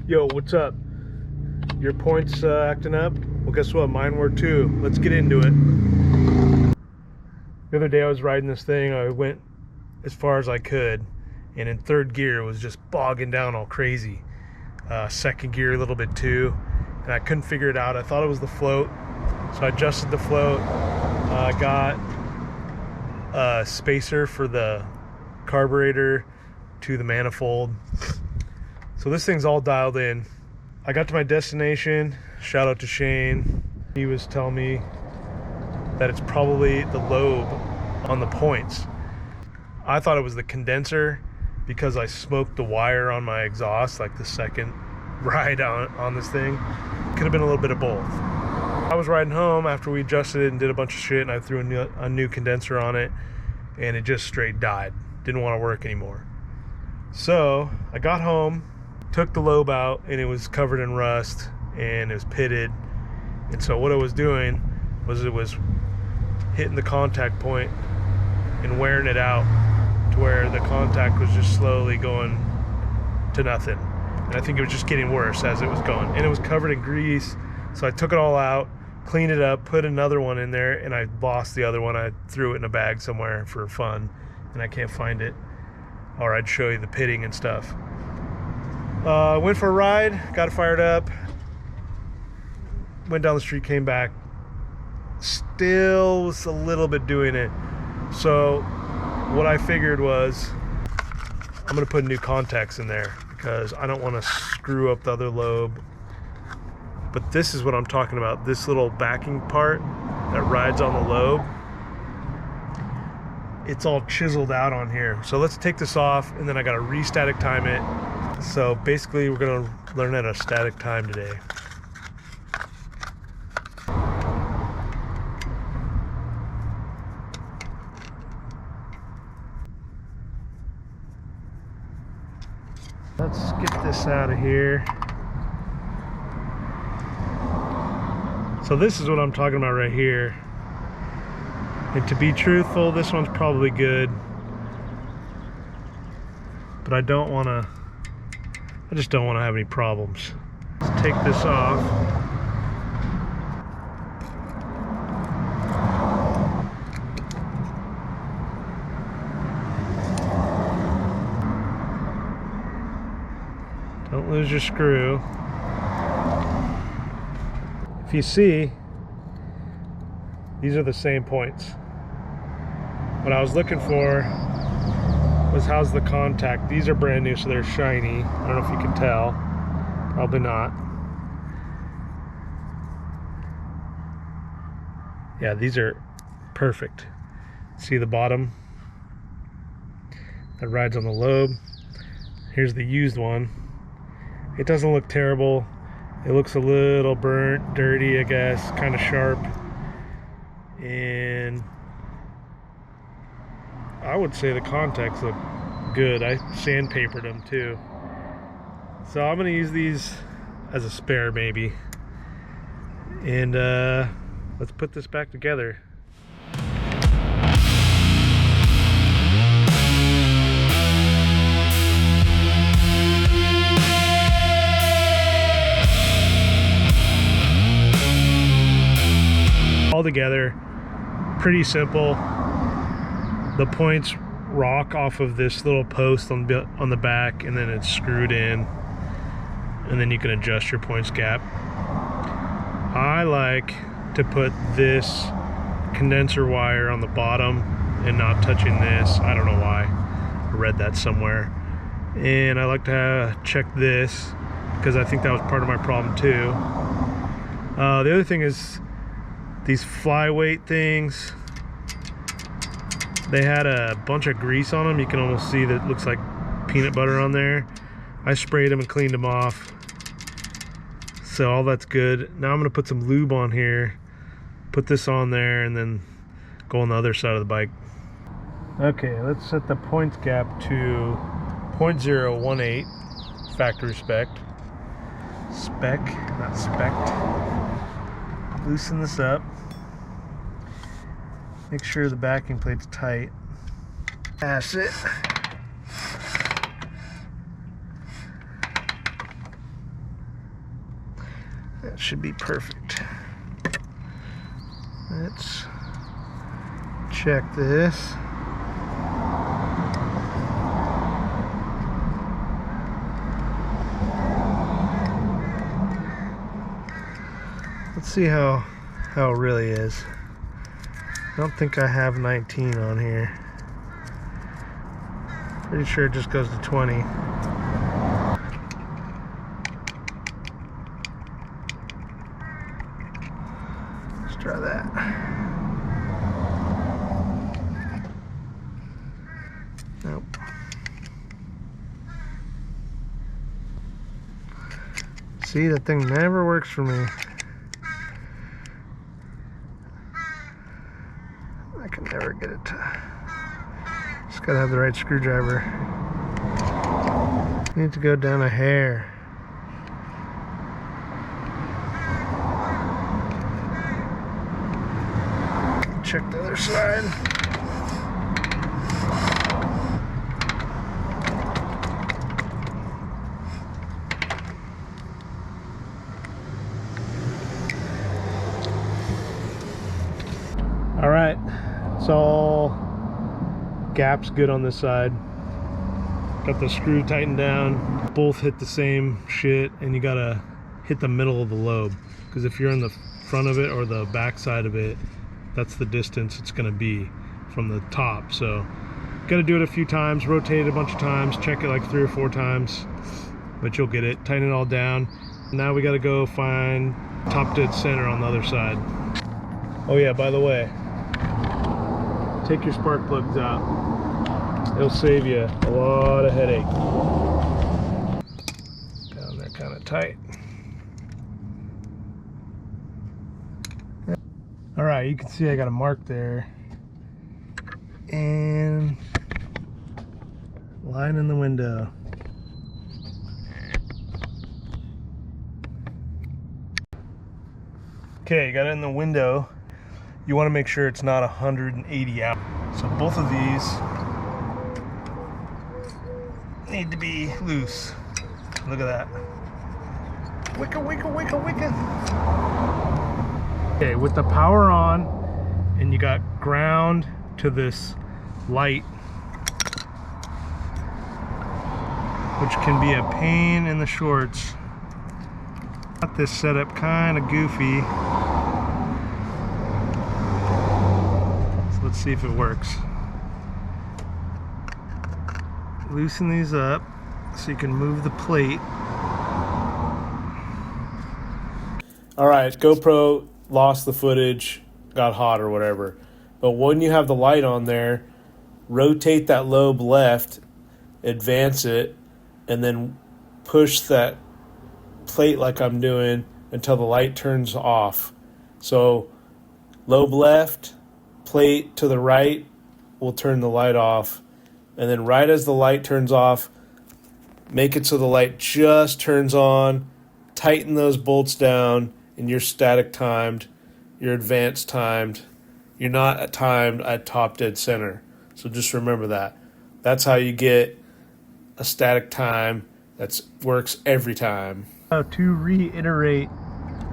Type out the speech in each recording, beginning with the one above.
Yo, what's up? Your points acting up? Well, guess what? Mine were too. Let's get into it. The other day I was riding this thing. I went as far as I could, and in third gear it was just bogging down all crazy. Second gear a little bit too, and I couldn't figure it out. I thought it was the float, so I adjusted the float. Got a spacer for the carburetor to the manifold. So this thing's all dialed in. I got to my destination. Shout out to Shane. He was telling me that it's probably the lobe on the points. I thought it was the condenser because I smoked the wire on my exhaust like the second ride on this thing. Could have been a little bit of both. I was riding home after we adjusted it and did a bunch of shit, and I threw a new condenser on it, and it just straight died. Didn't want to work anymore. So I got home, took the lobe out, and it was covered in rust and it was pitted. And so what it was doing was it was hitting the contact point and wearing it out to where the contact was just slowly going to nothing. And I think it was just getting worse as it was going. And it was covered in grease. So I took it all out, cleaned it up, put another one in there, and I lost the other one. I threw it in a bag somewhere for fun, and I can't find it. Or I'd show you the pitting and stuff. Went for a ride, got it fired up, went down the street, came back, still was a little bit doing it. So what I figured was I'm gonna put new contacts in there because I don't want to screw up the other lobe. But this is what I'm talking about, this little backing part that rides on the lobe. It's all chiseled out on here. So let's take this off, and then I gotta re-static time it. So basically we're gonna learn how to static time today. Let's get this out of here. So this is what I'm talking about right here. And to be truthful, this one's probably good. But I just don't want to have any problems. Let's take this off. Don't lose your screw. If you see, these are the same points. What I was looking for was how's the contact. These are brand new, so they're shiny. I don't know if you can tell. Probably not. Yeah, these are perfect. See the bottom that rides on the lobe. Here's the used one. It doesn't look terrible. It looks a little burnt, dirty, I guess, kind of sharp. And I would say the contacts look good. I sandpapered them too. So I'm gonna use these as a spare maybe. And let's put this back together. All together, pretty simple. The points rock off of this little post on the back, and then it's screwed in, and then you can adjust your points gap. I like to put this condenser wire on the bottom and not touching this. I don't know why. I read that somewhere. And I like to check this because I think that was part of my problem too. The other thing is these flyweight things. They had a bunch of grease on them. You can almost see that it looks like peanut butter on there. I sprayed them and cleaned them off. So all that's good. Now I'm gonna put some lube on here, put this on there, and then go on the other side of the bike. Okay, let's set the points gap to 0.018 factory spec. Spec, not spec. Loosen this up. Make sure the backing plate's tight. Pass it. That should be perfect. Let's check this. Let's see how it really is. I don't think I have 19 on here. Pretty sure it just goes to 20. Let's try that. Nope. See, that thing never works for me. I can never get it to... Just gotta have the right screwdriver. Need to go down a hair. Check the other side. All right, it's all gaps good on this side. Got the screw tightened down. Both hit the same shit, and you gotta hit the middle of the lobe, because if you're in the front of it or the back side of it, that's the distance it's gonna be from the top. So gotta do it a few times, rotate it a bunch of times, check it like 3 or 4 times, but you'll get it. Tighten it all down. Now we gotta go find top dead center on the other side. Oh yeah, by the way, take your spark plugs out. It'll save you a lot of headache. Down there kind of tight. All right, you can see I got a mark there. And line in the window. Okay, got it in the window. You want to make sure it's not 180 out. So both of these need to be loose. Look at that. Wicka, wicka, wicka, wicka. Okay, with the power on and you got ground to this light, which can be a pain in the shorts. Got this setup kind of goofy. Let's see if it works. Loosen these up so you can move the plate. Alright, GoPro lost the footage, got hot or whatever. But when you have the light on there, rotate that lobe left, advance it, and then push that plate like I'm doing until the light turns off. So lobe left, plate to the right will turn the light off, and then right as the light turns off, make it so the light just turns on, tighten those bolts down, and you're static timed, you're advanced timed, you're not timed at top dead center. So just remember that. That's how you get a static time that works every time. To reiterate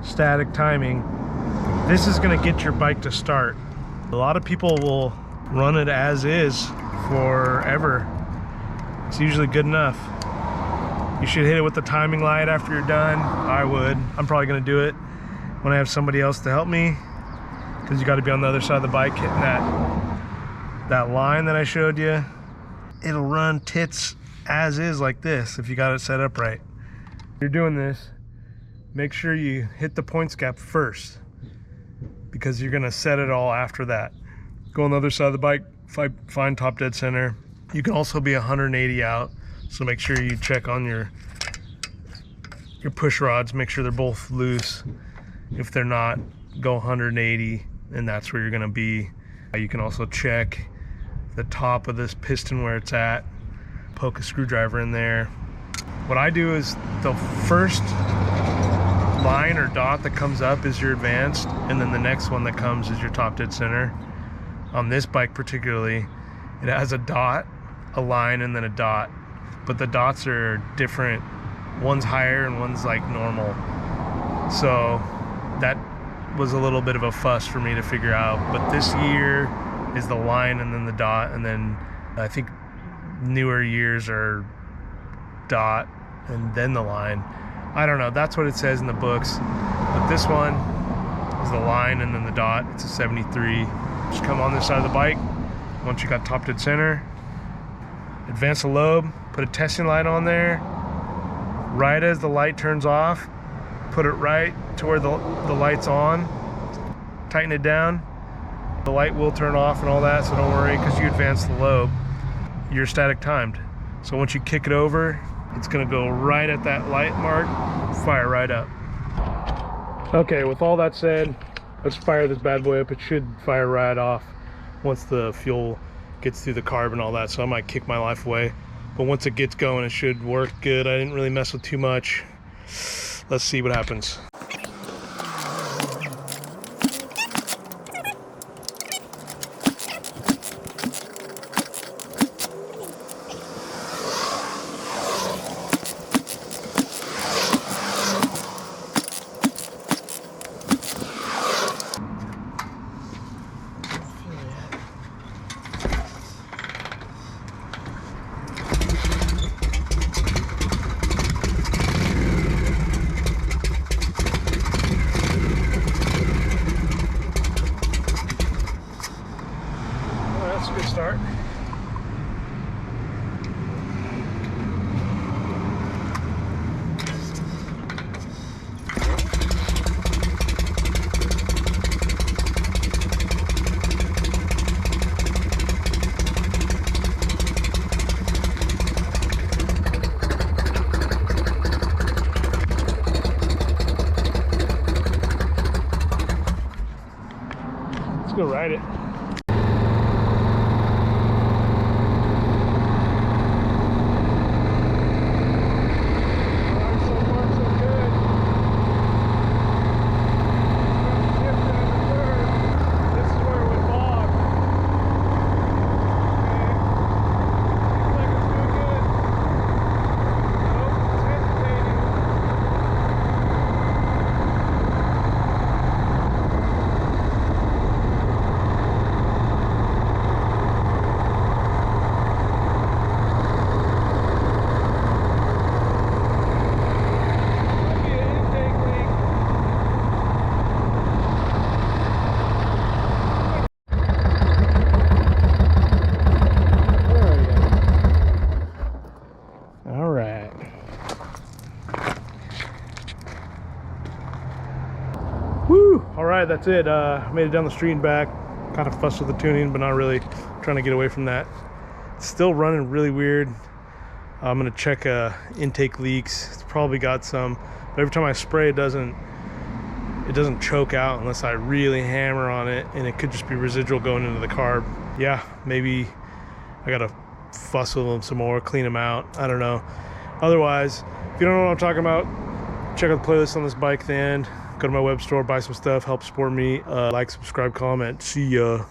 static timing, this is going to get your bike to start. A lot of people will run it as is forever. It's usually good enough. You should hit it with the timing light after you're done. I would. I'm probably going to do it when I have somebody else to help me, because you got to be on the other side of the bike hitting that line that I showed you. It'll run tits as is like this if you got it set up right. If you're doing this, make sure you hit the points gap first, because you're gonna set it all after that. Go on the other side of the bike, find top dead center. You can also be 180 out, so make sure you check on your push rods, make sure they're both loose. If they're not, go 180, and that's where you're gonna be. You can also check the top of this piston where it's at, poke a screwdriver in there. What I do is the first line or dot that comes up is your advanced, and then the next one that comes is your top dead center. On this bike particularly, it has a dot, a line, and then a dot, but the dots are different. One's higher and one's like normal. So that was a little bit of a fuss for me to figure out. But this year is the line and then the dot, and then I think newer years are dot and then the line. I don't know, that's what it says in the books. But this one is the line and then the dot. It's a 73. Just come on this side of the bike. Once you got top dead center, advance the lobe, put a testing light on there. Right as the light turns off, put it right to where the light's on. Tighten it down. The light will turn off and all that, so don't worry, because you advance the lobe. You're static timed. So once you kick it over, it's gonna go right at that light mark, fire right up. Okay, with all that said, let's fire this bad boy up. It should fire right off once the fuel gets through the carb and all that, so I might kick my life away. But once it gets going, it should work good. I didn't really mess with too much. Let's see what happens. That's a good start. Let's go ride it. Woo! All right, that's it. Made it down the street and back. Kind of fussed with the tuning, but not really. Trying to get away from that. It's still running really weird. I'm gonna check intake leaks. It's probably got some, but every time I spray, it doesn't choke out unless I really hammer on it, and it could just be residual going into the carb. Yeah, maybe I gotta fuss with them some more, clean them out. I don't know. Otherwise, if you don't know what I'm talking about, check out the playlist on this bike at the end. Go to my web store, buy some stuff, help support me. Like, subscribe, comment. See ya.